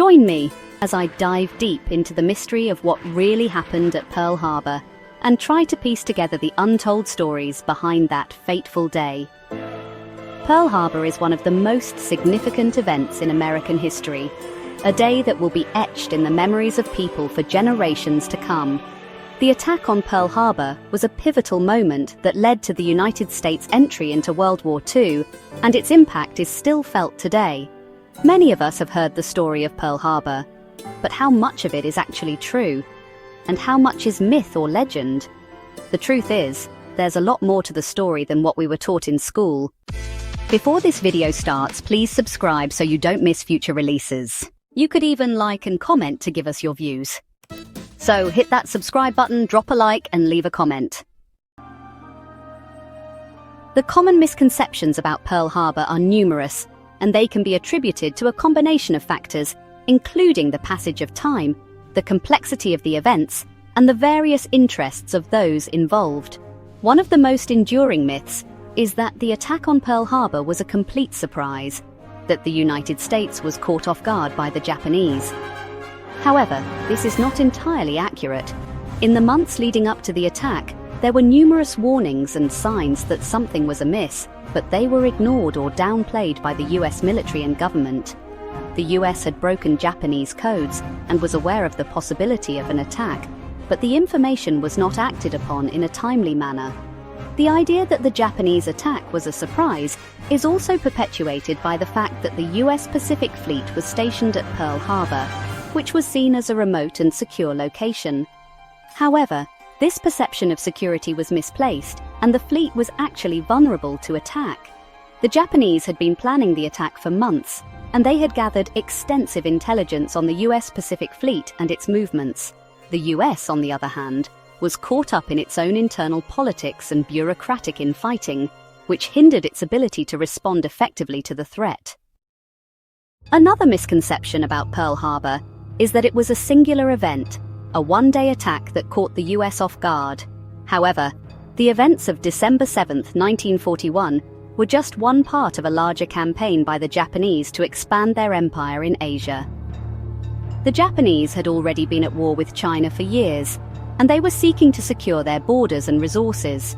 Join me as I dive deep into the mystery of what really happened at Pearl Harbor and try to piece together the untold stories behind that fateful day. Pearl Harbor is one of the most significant events in American history, a day that will be etched in the memories of people for generations to come. The attack on Pearl Harbor was a pivotal moment that led to the United States' entry into World War II, and its impact is still felt today. Many of us have heard the story of Pearl Harbor, but how much of it is actually true? And how much is myth or legend? The truth is, there's a lot more to the story than what we were taught in school. Before this video starts, please subscribe so you don't miss future releases. You could even like and comment to give us your views. So hit that subscribe button, drop a like, and leave a comment. The common misconceptions about Pearl Harbor are numerous, and they can be attributed to a combination of factors, including the passage of time, the complexity of the events, and the various interests of those involved. One of the most enduring myths is that the attack on Pearl Harbor was a complete surprise, that the United States was caught off guard by the Japanese. However, this is not entirely accurate. In the months leading up to the attack, there were numerous warnings and signs that something was amiss, but they were ignored or downplayed by the US military and government. The US had broken Japanese codes and was aware of the possibility of an attack, but the information was not acted upon in a timely manner. The idea that the Japanese attack was a surprise is also perpetuated by the fact that the US Pacific Fleet was stationed at Pearl Harbor, which was seen as a remote and secure location. However, this perception of security was misplaced, and the fleet was actually vulnerable to attack. The Japanese had been planning the attack for months, and they had gathered extensive intelligence on the US Pacific Fleet and its movements. The US, on the other hand, was caught up in its own internal politics and bureaucratic infighting, which hindered its ability to respond effectively to the threat. Another misconception about Pearl Harbor is that it was a singular event, a one-day attack that caught the US off guard. However, the events of December 7, 1941, were just one part of a larger campaign by the Japanese to expand their empire in Asia. The Japanese had already been at war with China for years, and they were seeking to secure their borders and resources.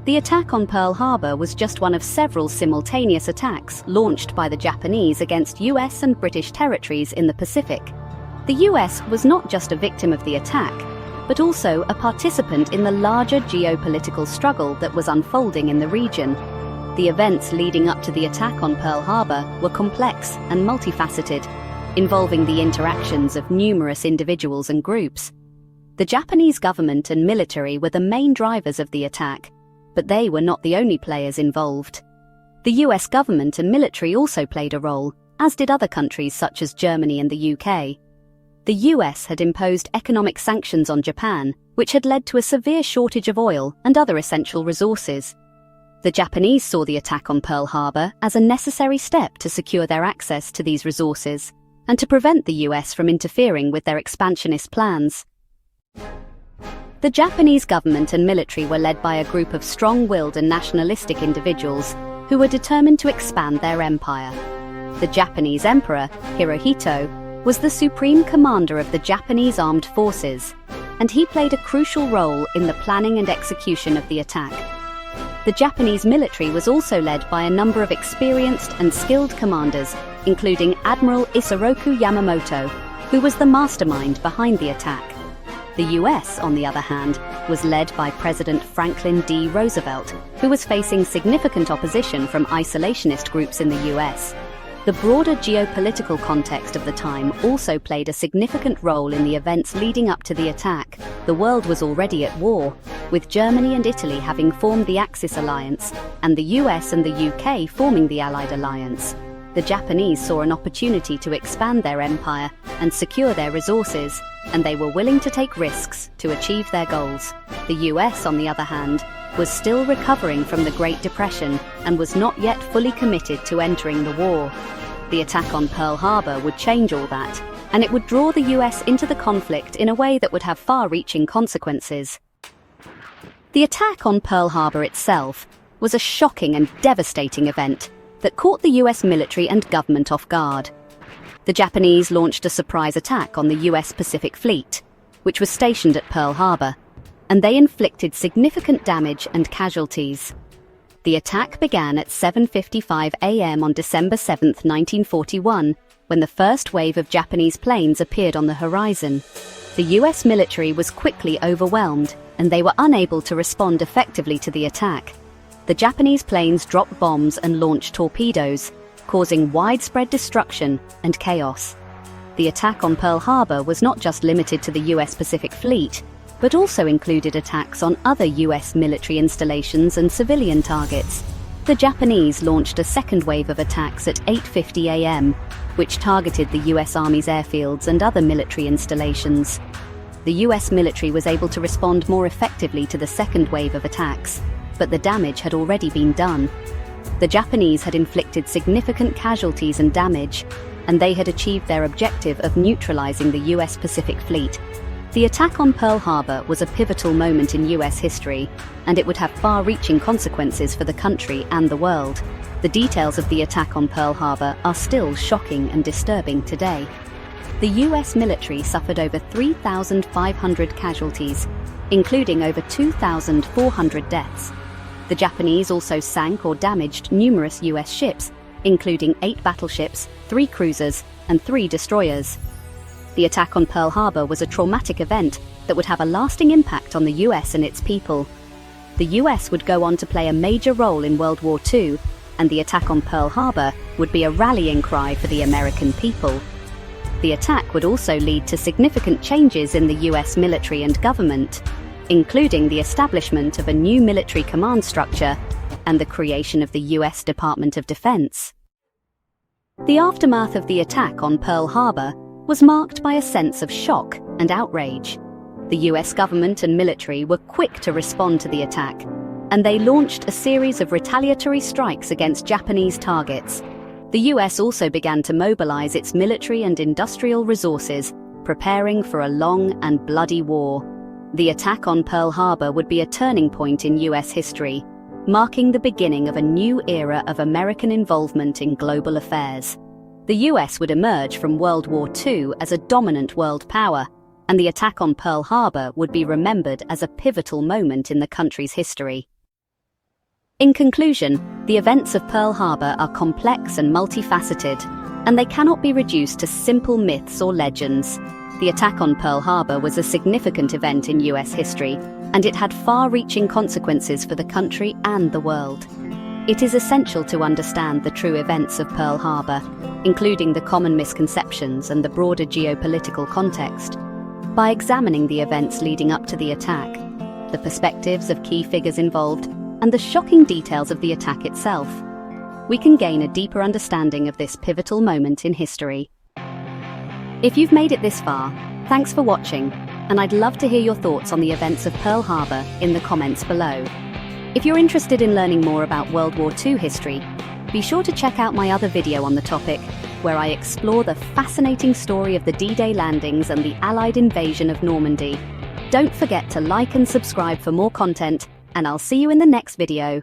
The attack on Pearl Harbor was just one of several simultaneous attacks launched by the Japanese against US and British territories in the Pacific. The US was not just a victim of the attack, but also a participant in the larger geopolitical struggle that was unfolding in the region. The events leading up to the attack on Pearl Harbor were complex and multifaceted, involving the interactions of numerous individuals and groups. The Japanese government and military were the main drivers of the attack, but they were not the only players involved. The US government and military also played a role, as did other countries such as Germany and the UK. The US had imposed economic sanctions on Japan, which had led to a severe shortage of oil and other essential resources. The Japanese saw the attack on Pearl Harbor as a necessary step to secure their access to these resources and to prevent the US from interfering with their expansionist plans. The Japanese government and military were led by a group of strong-willed and nationalistic individuals who were determined to expand their empire. The Japanese Emperor, Hirohito, was the supreme commander of the Japanese armed forces, and he played a crucial role in the planning and execution of the attack. The Japanese military was also led by a number of experienced and skilled commanders, including Admiral Isoroku Yamamoto, who was the mastermind behind the attack. The US, on the other hand, was led by President Franklin D. Roosevelt, who was facing significant opposition from isolationist groups in the US. The broader geopolitical context of the time also played a significant role in the events leading up to the attack. The world was already at war, with Germany and Italy having formed the Axis alliance, and the US and the UK forming the Allied alliance. The Japanese saw an opportunity to expand their empire and secure their resources, and they were willing to take risks to achieve their goals. The US, on the other hand, was still recovering from the Great Depression and was not yet fully committed to entering the war. The attack on Pearl Harbor would change all that, and it would draw the US into the conflict in a way that would have far-reaching consequences. The attack on Pearl Harbor itself was a shocking and devastating event that caught the US military and government off guard. The Japanese launched a surprise attack on the US Pacific Fleet, which was stationed at Pearl Harbor, and they inflicted significant damage and casualties. The attack began at 7:55 a.m. on December 7, 1941, when the first wave of Japanese planes appeared on the horizon. The US military was quickly overwhelmed, and they were unable to respond effectively to the attack. The Japanese planes dropped bombs and launched torpedoes, causing widespread destruction and chaos. The attack on Pearl Harbor was not just limited to the US Pacific Fleet, but also included attacks on other US military installations and civilian targets. The Japanese launched a second wave of attacks at 8:50 a.m., which targeted the US Army's airfields and other military installations. The US military was able to respond more effectively to the second wave of attacks, but the damage had already been done. The Japanese had inflicted significant casualties and damage, and they had achieved their objective of neutralizing the US Pacific Fleet. The attack on Pearl Harbor was a pivotal moment in US history, and it would have far-reaching consequences for the country and the world. The details of the attack on Pearl Harbor are still shocking and disturbing today. The US military suffered over 3,500 casualties, including over 2,400 deaths. The Japanese also sank or damaged numerous US ships, including 8 battleships, 3 cruisers, and 3 destroyers. The attack on Pearl Harbor was a traumatic event that would have a lasting impact on the US and its people. The US would go on to play a major role in World War II, and the attack on Pearl Harbor would be a rallying cry for the American people. The attack would also lead to significant changes in the US military and government, including the establishment of a new military command structure and the creation of the US Department of Defense. The aftermath of the attack on Pearl Harbor was marked by a sense of shock and outrage. The US government and military were quick to respond to the attack, and they launched a series of retaliatory strikes against Japanese targets. The US also began to mobilize its military and industrial resources, preparing for a long and bloody war. The attack on Pearl Harbor would be a turning point in US history, marking the beginning of a new era of American involvement in global affairs. The US would emerge from World War II as a dominant world power, and the attack on Pearl Harbor would be remembered as a pivotal moment in the country's history. In conclusion, the events of Pearl Harbor are complex and multifaceted, and they cannot be reduced to simple myths or legends. The attack on Pearl Harbor was a significant event in US history, and it had far-reaching consequences for the country and the world. It is essential to understand the true events of Pearl Harbor, including the common misconceptions and the broader geopolitical context. By examining the events leading up to the attack, the perspectives of key figures involved, and the shocking details of the attack itself, we can gain a deeper understanding of this pivotal moment in history. If you've made it this far, thanks for watching, and I'd love to hear your thoughts on the events of Pearl Harbor in the comments below. If you're interested in learning more about World War II history, be sure to check out my other video on the topic, where I explore the fascinating story of the D-Day landings and the Allied invasion of Normandy. Don't forget to like and subscribe for more content, and I'll see you in the next video.